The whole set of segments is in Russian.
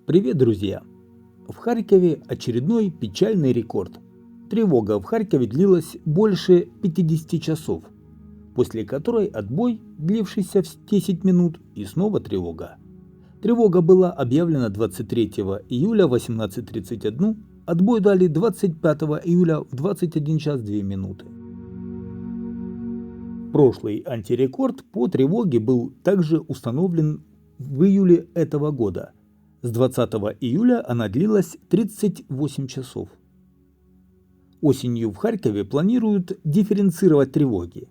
Привет, друзья! В Харькове очередной печальный рекорд. Тревога в Харькове длилась больше 50 часов, после которой отбой, длившийся в 10 минут, и снова тревога. Тревога была объявлена 23 июля в 18:31, отбой дали 25 июля в 21 час 2 минуты. Прошлый антирекорд по тревоге был также установлен в июле этого года. С 20 июля она длилась 38 часов. Осенью в Харькове планируют дифференцировать тревоги.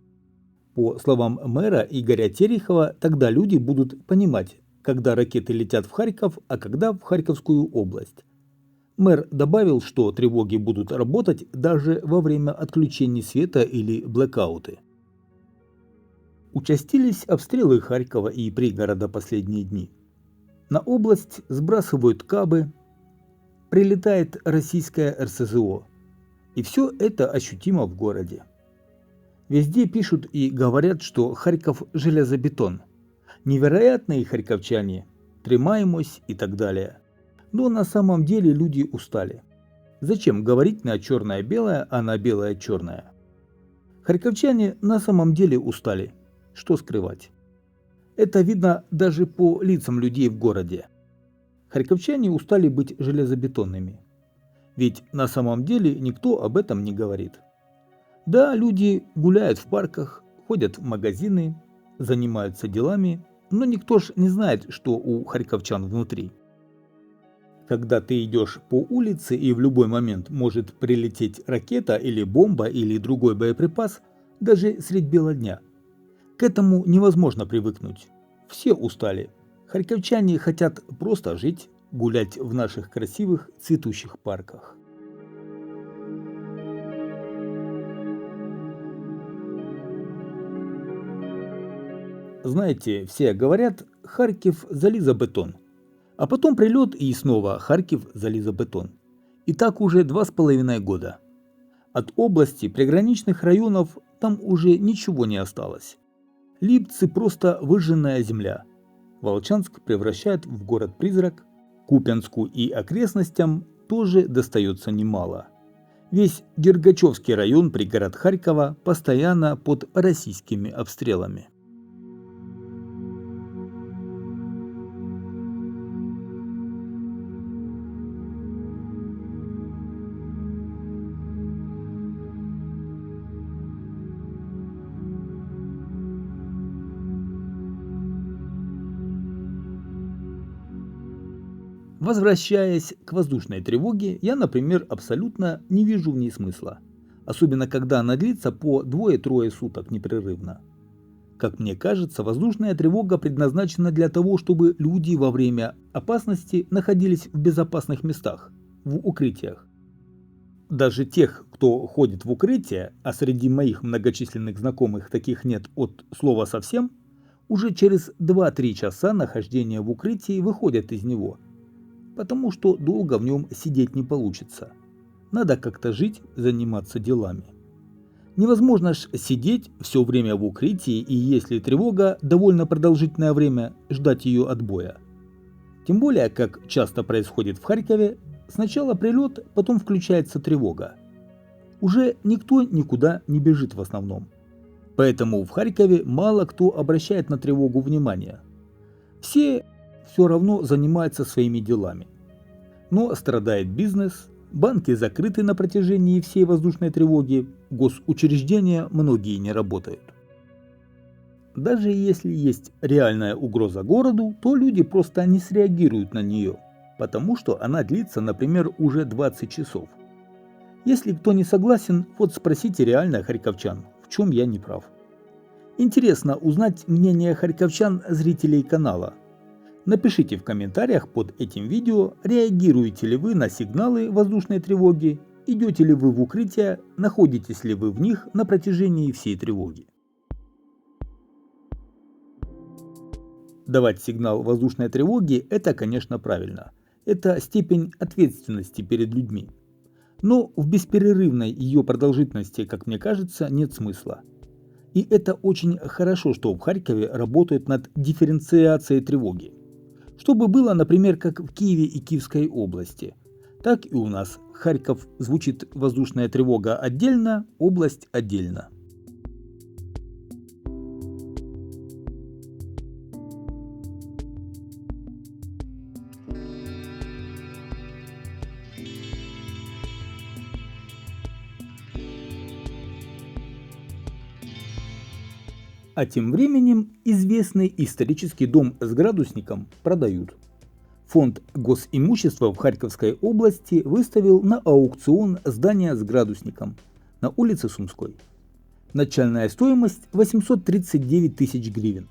По словам мэра Игоря Терехова, тогда люди будут понимать, когда ракеты летят в Харьков, а когда в Харьковскую область. Мэр добавил, что тревоги будут работать даже во время отключений света или блэкауты. Участились обстрелы Харькова и пригорода последние дни. На область сбрасывают кабы, прилетает российское РСЗО. И все это ощутимо в городе. Везде пишут и говорят, что Харьков железобетон. Невероятные харьковчане, тримаемость и так далее. Но на самом деле люди устали. Зачем говорить на черное-белое, а на белое-черное? Харьковчане на самом деле устали. Что скрывать? Это видно даже по лицам людей в городе. Харьковчане устали быть железобетонными. Ведь на самом деле никто об этом не говорит. Да, люди гуляют в парках, ходят в магазины, занимаются делами, но никто ж не знает, что у харьковчан внутри. Когда ты идешь по улице и в любой момент может прилететь ракета или бомба или другой боеприпас, даже средь бела дня. К этому невозможно привыкнуть. Все устали. Харьковчане хотят просто жить, гулять в наших красивых цветущих парках. Знаете, все говорят, Харьков зализобетон. А потом прилет и снова Харьков зализобетон. И так уже 2,5 года. От области приграничных районов там уже ничего не осталось. Липцы просто выжженная земля. Волчанск превращают в город-призрак. Купянску и окрестностям тоже достается немало. Весь Дергачевский район, пригород Харькова, постоянно под российскими обстрелами. Возвращаясь к воздушной тревоге, я, например, абсолютно не вижу в ней смысла. Особенно, когда она длится по 2-3 суток непрерывно. Как мне кажется, воздушная тревога предназначена для того, чтобы люди во время опасности находились в безопасных местах, в укрытиях. Даже тех, кто ходит в укрытие, а среди моих многочисленных знакомых таких нет от слова совсем, уже через 2-3 часа нахождения в укрытии выходят из него. Потому что долго в нем сидеть не получится. Надо как-то жить, заниматься делами. Невозможно ж сидеть все время в укрытии и, если тревога довольно продолжительное время, ждать ее отбоя. Тем более, как часто происходит в Харькове, сначала прилет, потом включается тревога. Уже никто никуда не бежит в основном. Поэтому в Харькове мало кто обращает на тревогу внимание. Все равно занимается своими делами. Но страдает бизнес, банки закрыты на протяжении всей воздушной тревоги, госучреждения многие не работают. Даже если есть реальная угроза городу, то люди просто не среагируют на нее, потому что она длится, например, уже 20 часов. Если кто не согласен, вот спросите реально харьковчан, в чем я не прав. Интересно узнать мнение харьковчан зрителей канала. Напишите в комментариях под этим видео, реагируете ли вы на сигналы воздушной тревоги, идете ли вы в укрытие, находитесь ли вы в них на протяжении всей тревоги. Давать сигнал воздушной тревоги – это, конечно, правильно. Это степень ответственности перед людьми. Но в бесперерывной ее продолжительности, как мне кажется, нет смысла. И это очень хорошо, что в Харькове работают над дифференциацией тревоги. Чтобы было, например, как в Киеве и Киевской области. Так и у нас. Харьков звучит воздушная тревога отдельно, область отдельно. А тем временем известный исторический дом с градусником продают. Фонд госимущества в Харьковской области выставил на аукцион здание с градусником на улице Сумской. Начальная стоимость 839 тысяч гривен.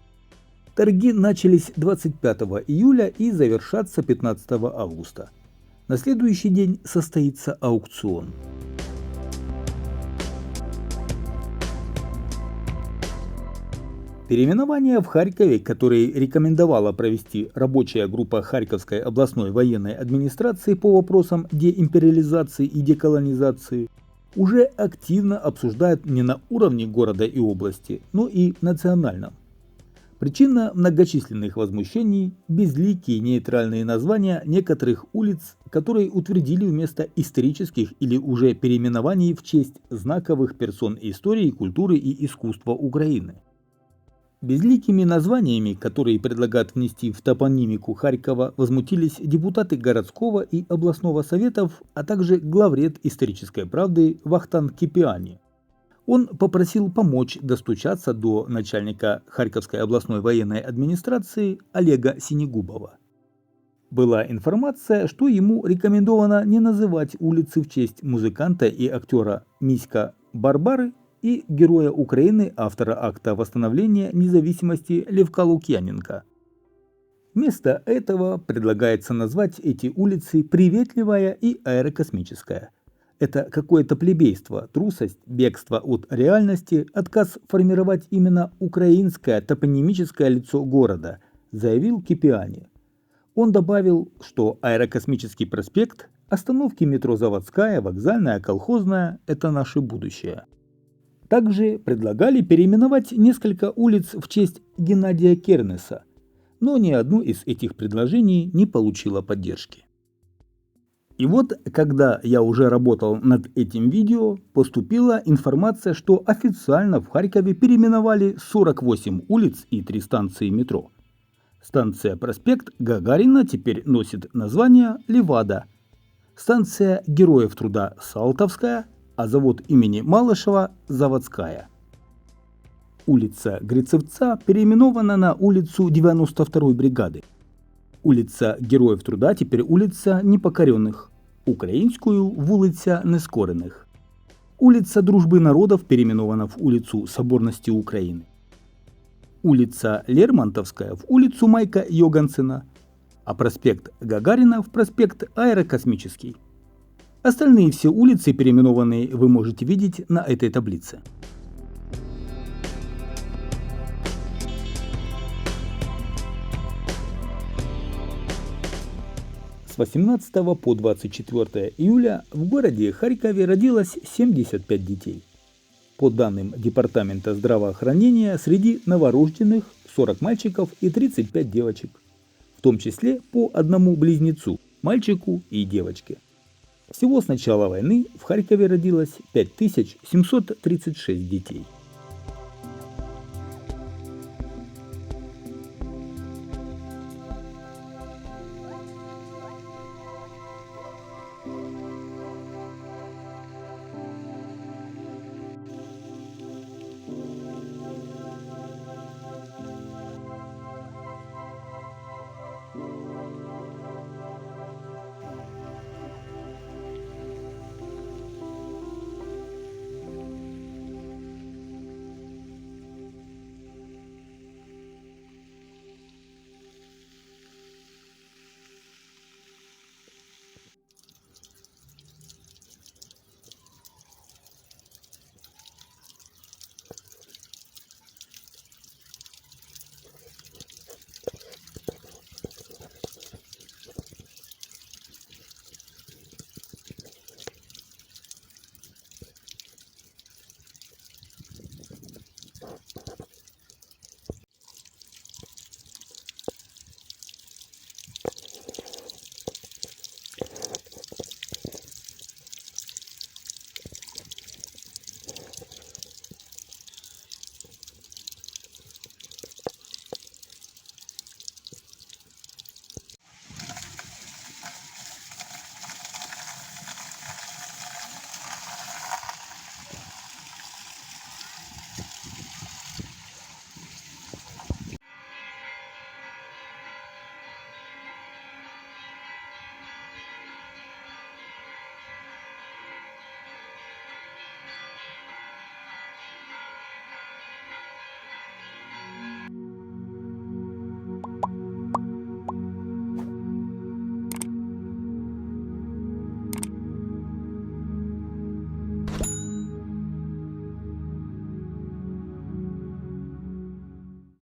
Торги начались 25 июля и завершатся 15 августа. На следующий день состоится аукцион. Переименование в Харькове, которые рекомендовала провести рабочая группа Харьковской областной военной администрации по вопросам деимпериализации и деколонизации, уже активно обсуждают не на уровне города и области, но и национальном. Причина многочисленных возмущений – безликие нейтральные названия некоторых улиц, которые утвердили вместо исторических или уже переименований в честь знаковых персон истории, культуры и искусства Украины. Безликими названиями, которые предлагают внести в топонимику Харькова, возмутились депутаты городского и областного советов, а также главред «Исторической правды» Вахтанг Кипиани. Он попросил помочь достучаться до начальника Харьковской областной военной администрации Олега Синегубова. Была информация, что ему рекомендовано не называть улицы в честь музыканта и актера Миська Барбары и героя Украины, автора акта восстановления независимости Левка Лукьяненко. Вместо этого предлагается назвать эти улицы Приветливая и Аэрокосмическая. Это какое-то плебейство, трусость, бегство от реальности, отказ формировать именно украинское топонимическое лицо города, заявил Кипиани. Он добавил, что Аэрокосмический проспект, остановки метро Заводская, Вокзальная, Колхозная – это наше будущее. Также предлагали переименовать несколько улиц в честь Геннадия Кернеса, но ни одно из этих предложений не получило поддержки. И вот, когда я уже работал над этим видео, поступила информация, что официально в Харькове переименовали 48 улиц и 3 станции метро. Станция Проспект Гагарина теперь носит название Левада, станция Героев Труда Салтовская, а завод имени Малышева – Заводская. Улица Грицевца переименована на улицу 92-й бригады. Улица Героев Труда теперь улица Непокоренных, українською вулиця Нескорених. Улица Дружбы народов переименована в улицу Соборности Украины. Улица Лермонтовская в улицу Майка Йогансена, а проспект Гагарина в проспект Аэрокосмический. Остальные все улицы переименованные вы можете видеть на этой таблице. С 18 по 24 июля в городе Харькове родилось 75 детей. По данным Департамента здравоохранения, среди новорожденных 40 мальчиков и 35 девочек, в том числе по одному близнецу, мальчику и девочке. Всего с начала войны в Харькове родилось 5736 детей.